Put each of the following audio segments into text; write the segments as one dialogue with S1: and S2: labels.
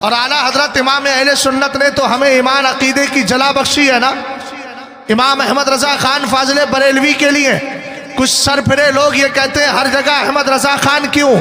S1: اور اعلیٰ حضرت امام اہل سنت نے تو ہمیں ایمان عقیدے کی جلا بخشی ہے نا۔ امام احمد رضا خان فاضل بریلوی کے لیے کچھ سرپھرے لوگ یہ کہتے ہیں ہر جگہ احمد رضا خان کیوں؟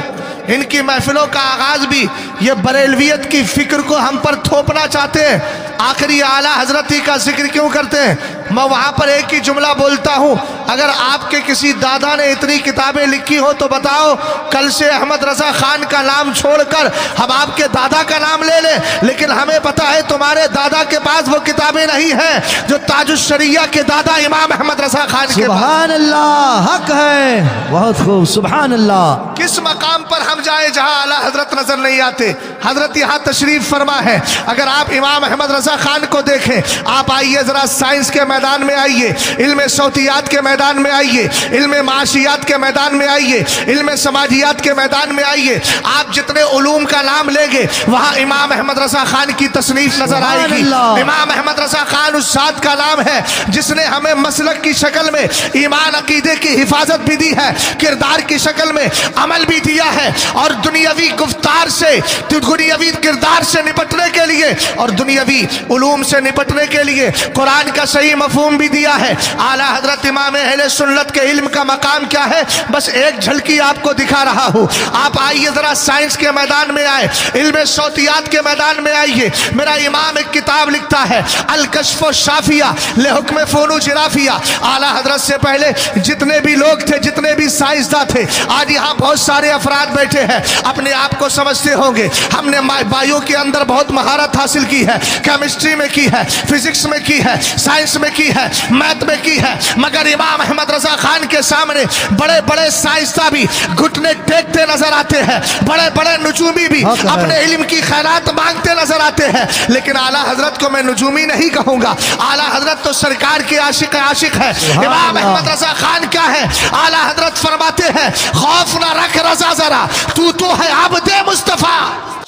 S1: ان کی محفلوں کا آغاز بھی یہ بریلویت کی فکر کو ہم پر تھوپنا چاہتے ہیں، آخری اعلیٰ حضرت ہی کا ذکر کیوں کرتے ہیں؟ میں وہاں پر ایک ہی جملہ بولتا ہوں، اگر آپ کے کسی دادا نے اتنی کتابیں لکھی ہو تو بتاؤ، کل سے احمد رضا خان کا نام چھوڑ کر ہم آپ کے دادا کا نام لے لیں، لیکن ہمیں پتا ہے تمہارے دادا کے پاس وہ کتابیں نہیں ہیں جو تاج الشریعہ کے دادا امام احمد رضا خان کے پاس۔
S2: سبحان اللہ، حق ہے، بہت خوب، سبحان اللہ۔
S1: کس مقام پر ہم جائیں جہاں اعلیٰ حضرت نظر نہیں آتے؟ حضرت یہاں تشریف فرما ہے۔ اگر آپ امام احمد رضا خان کو دیکھیں، آپ آئیے ذرا سائنس کے میدان میں آئیے، علم صوتیات کے میدان میں آئیے، علم معاشیات کے میدان میں آئیے، علم سماجیات کے میدان میں آئیے، آپ جتنے علوم کا نام لیں گے وہاں امام احمد رضا خان کی تصنیف نظر آئے گی۔ امام احمد رضا خان اس ذات کا نام ہے جس نے ہمیں مسلک کی شکل میں ایمان عقیدے کی حفاظت بھی دی ہے، کردار کی شکل میں عمل بھی دیا ہے، اور دنیاوی گفتار سے، دنیاوی کردار سے نپٹنے کے لیے اور دنیاوی علوم سے نپٹنے کے لیے قرآن کا صحیح مفہوم بھی دیا ہے۔ اعلیٰ حضرت امام اہل سنت کے علم کا مقام کیا ہے؟ بس ایک جھلکی آپ کو دکھا رہا ہوں۔ آپ آئیے ذرا سائنس کے میدان میں آئے، علم صوتیات کے میدان میں آئیے۔ میرا امام ایک کتاب لکھتا ہے الکشف الشافیہ لحکم فنون جغرافیہ۔ اعلیٰ حضرت سے پہلے جتنے بھی لوگ تھے، جتنے بھی سائنسداں تھے، آج یہاں بہت سارے افراد بیٹھے ہیں، اپنے آپ کو سمجھتے ہوں گے ہم نے بایو کے اندر بہت مہارت حاصل کی ہے، کیمسٹری میں کی ہے، فزکس میں کی ہے، سائنس میں کی ہے، میتھ میں کی ہے، مگر امام احمد رضا خان کے سامنے بڑے بڑے سائنسداں بھی گھٹنے ٹیکتے نظر آتے ہیں، بڑے بڑے نجومی بھی اپنے علم کی خیرات مانگتے نظر آتے ہیں، لیکن اعلیٰ حضرت کو میں نجومی نہیں کہوں گا، اعلیٰ حضرت تو سرکار کی عاشق ہے۔ امام احمد رضا خان کیا ہے؟ اعلیٰ حضرت فرماتے ہیں خوف نہ رکھ رضا ذرا، تو ہے عبد مصطفیٰ۔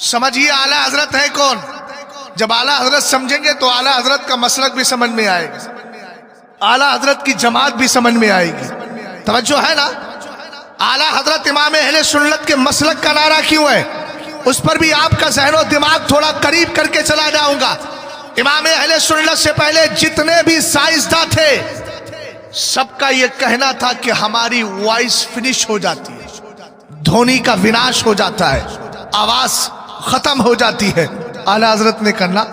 S1: سمجھیے اعلیٰ حضرت ہے کون؟ جب اعلیٰ حضرت سمجھیں گے تو اعلیٰ حضرت کا مسلک بھی سمجھ میں آئے گا، اعلیٰ حضرت کی جماعت بھی سمجھ میں آئے گی۔ توجہ ہے نا؟ اعلیٰ حضرت امام اہل سنت کے مسلک کا نعرہ کیوں ہے؟ اس پر بھی آپ کا ذہن و دماغ تھوڑا قریب کر کے چلا جاؤں گا۔ امام اہل سنت سے پہلے جتنے بھی سائنسداں تھے، سب کا یہ کہنا تھا کہ ہماری وائس فنش ہو جاتی ہے، دھونی کا وناش ہو جاتا ہے، آواز ختم ہو جاتی ہے۔ اعلیٰ حضرت نے کرنا،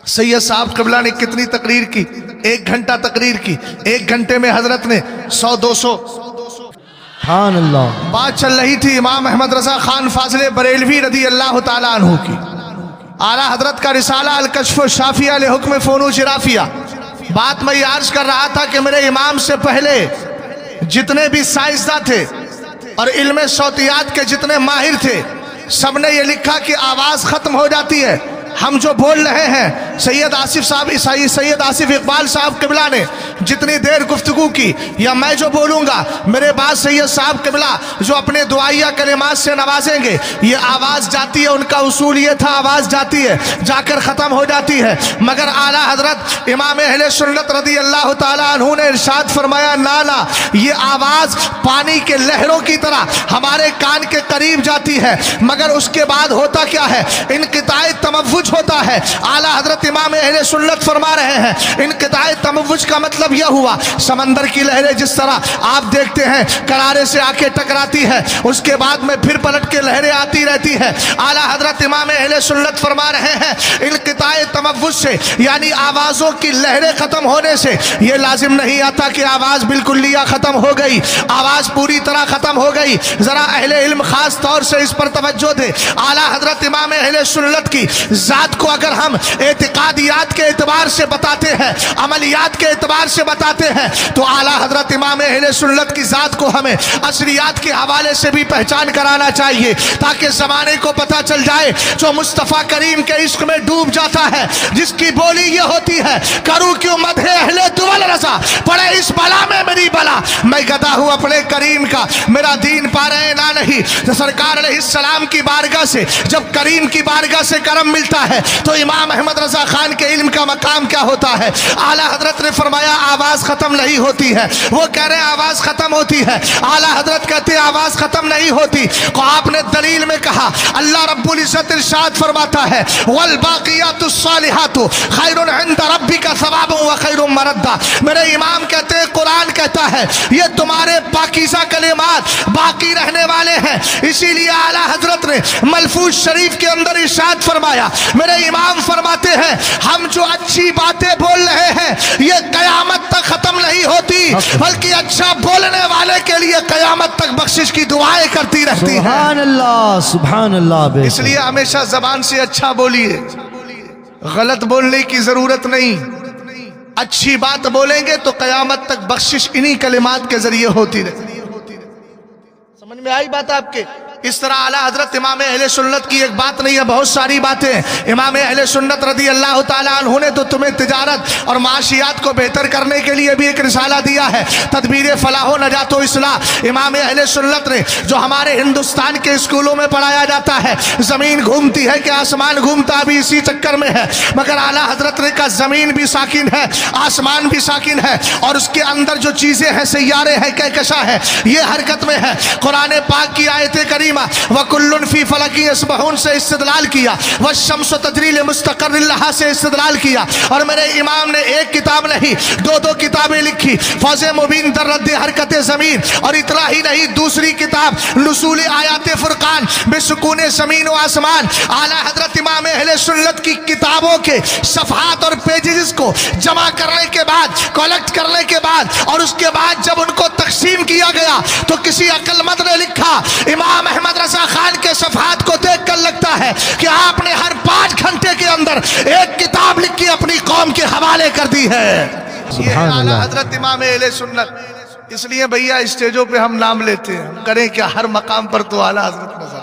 S1: سید صاحب قبلہ نے کتنی تقریر کی؟ 1 گھنٹہ تقریر کی، 1 گھنٹے میں حضرت نے 100-200
S2: سبحان اللہ۔
S1: بات چل رہی تھی امام احمد رضا خان فاضل بریلوی رضی اللہ تعالیٰ عنہ کی۔ اعلیٰ حضرت کا رسالہ الکشف الشافیہ لحکم فنون جغرافیہ۔ بات میں یہ عرض کر رہا تھا کہ میرے امام سے پہلے جتنے بھی سائنسداں تھے اور علم صوتیات کے جتنے ماہر تھے، سب نے یہ لکھا کہ آواز ختم ہو جاتی ہے۔ ہم جو بول رہے ہیں، سید آصف اقبال صاحب قبلہ نے جتنی دیر گفتگو کی، یا میں جو بولوں گا، میرے بعد سید صاحب قبلہ جو اپنے دعائیہ کلمات سے نوازیں گے، یہ آواز جاتی ہے۔ ان کا اصول یہ تھا آواز جاتی ہے، جا کر ختم ہو جاتی ہے، مگر اعلیٰ حضرت امام اہل سنت رضی اللہ تعالیٰ عنہ نے ارشاد فرمایا نانا، یہ آواز پانی کے لہروں کی طرح ہمارے کان کے قریب جاتی ہے، مگر اس کے بعد ہوتا کیا ہے؟ انقطاع تموج ہوتا ہے۔ اعلیٰ حضرت امام اہل سنت فرما رہے ہیں انقطاع تموج کا مطلب یہ ہوا، سمندر کی لہریں جس طرح آپ دیکھتے ہیں کنارے سے آ کے ٹکراتی ہے، اس کے بعد میں پھر پلٹ کے لہریں آتی رہتی ہے۔ اعلیٰ حضرت امام اہل سنت فرما رہے ہیں انقطاع تموج سے، یعنی آوازوں کی لہریں ختم ہونے سے یہ لازم نہیں آتا کہ آواز بالکلیہ ختم ہو گئی، آواز پوری طرح ختم ہو گئی۔ ذرا اہل علم خاص طور سے اس پر توجہ دے۔ اعلیٰ حضرت امام اہل سنت کی ذات کو اگر ہم اعتقادیات کے اعتبار سے بتاتے ہیں، عملیات کے اعتبار سے بتاتے ہیں، تو اعلیٰ حضرت امام اہل سنت کی ذات کو ہمیں اصلیات کے حوالے سے بھی پہچان کرانا چاہیے، تاکہ زمانے کو پتہ چل جائے جو مصطفیٰ کریم کے عشق میں ڈوب جاتا ہے، جس کی بولی یہ ہوتی ہے کروں کیوں مدح اہل دول رضا، پڑے اس بلا میں میری بلا، میں گدا ہوں اپنے کریم کا، میرا دین پا رہے نہ نہیں۔ تو سرکار علیہ السلام کی بارگاہ سے جب کریم کی بارگاہ سے کرم ملتا ہے تو امام احمد رضا خان کے علم کا مقام کیا ہوتا ہے؟ اعلیٰ حضرت نے فرمایا آواز ختم نہیں ہوتی ہے. وہ کہہ رہے ہیں آواز ختم ہوتی ہے. اعلیٰ حضرت کہتے ہیں آواز ختم نہیں ہوتی. کو آپ نے دلیل میں کہا اللہ رب العزت ارشاد فرماتا ہے والباقیات الصالحات خیر عند ربک ثوابا وخیر مردا. میرے امام کہتے ہیں قرآن کہتا ہے یہ تمہارے پاکیزہ کلمات باقی رہنے والے ہیں. اسی لیے اعلیٰ حضرت نے ملفوظ شریف کے اندر ارشاد فرمایا. میرے امام فرماتے ہیں ہم جو اچھی باتیں بول رہے ہیں یہ قیامت تک ختم نہیں ہوتی بلکہ اچھا بولنے والے کے لیے قیامت تک بخشش کی دعائیں کرتی رہتی ہیں.
S2: سبحان اللہ سبحان اللہ.
S1: اس لیے ہمیشہ زبان سے اچھا بولیے, غلط بولنے کی ضرورت نہیں. اچھی بات بولیں گے تو قیامت تک بخشش انہی کلمات کے ذریعے ہوتی رہتی. سمجھ میں آئی بات آپ کے؟ اس طرح اعلیٰ حضرت امام اہل سنت کی ایک بات نہیں ہے, بہت ساری باتیں. امام اہل سنت رضی اللہ تعالیٰ عنہ نے تو تمہیں تجارت اور معاشیات کو بہتر کرنے کے لیے بھی ایک رسالہ دیا ہے, تدبیر فلاح و نجات و اصلاح. امام اہل سنت نے جو ہمارے ہندوستان کے اسکولوں میں پڑھایا جاتا ہے زمین گھومتی ہے کہ آسمان گھومتا بھی اسی چکر میں ہے, مگر اعلیٰ حضرت نے کہا زمین بھی ساکن ہے آسمان بھی ساکن ہے اور اس کے اندر جو چیزیں ہیں سیارے ہیں کہکشاں ہے یہ حرکت میں ہے. قرآن پاک کی آیت کریمہ وَكُلٌّ فِي فَلَكٍ يَسْبَحُونَ سے استدلال کیا, وَالشَّمْسُ تَجْرِي لِمُسْتَقَرٍّ لَهَا سے استدلال کیا. اور میرے امام نے ایک کتاب نہیں دو کتابیں لکھی, فوز مبین در رد حرکت زمین, اور اتنا ہی نہیں دوسری کتاب نزول آیات فرقان بسکون زمین و آسمان. اعلیٰ حضرت امام اہل سنت کی کتابوں کے صفحات اور پیجز کو جمع کرنے کے بعد کلیکٹ کرنے کے بعد اور اس کے بعد جب ان کو تقسیم کیا گیا تو کسی عقل مند نے لکھا امام احمد رضا خان کے صفحات کو دیکھ کر لگتا ہے کہ آپ نے ہر 5 گھنٹے کے اندر ایک کتاب لکھ کے اپنی قوم کے حوالے کر دی ہے. یہ ہے اعلیٰ حضرت امام اہل سنت. اس لیے بھیا اسٹیجوں پہ ہم نام لیتے ہیں, ہم کریں کیا, ہر مقام پر تو اعلیٰ حضرت نظر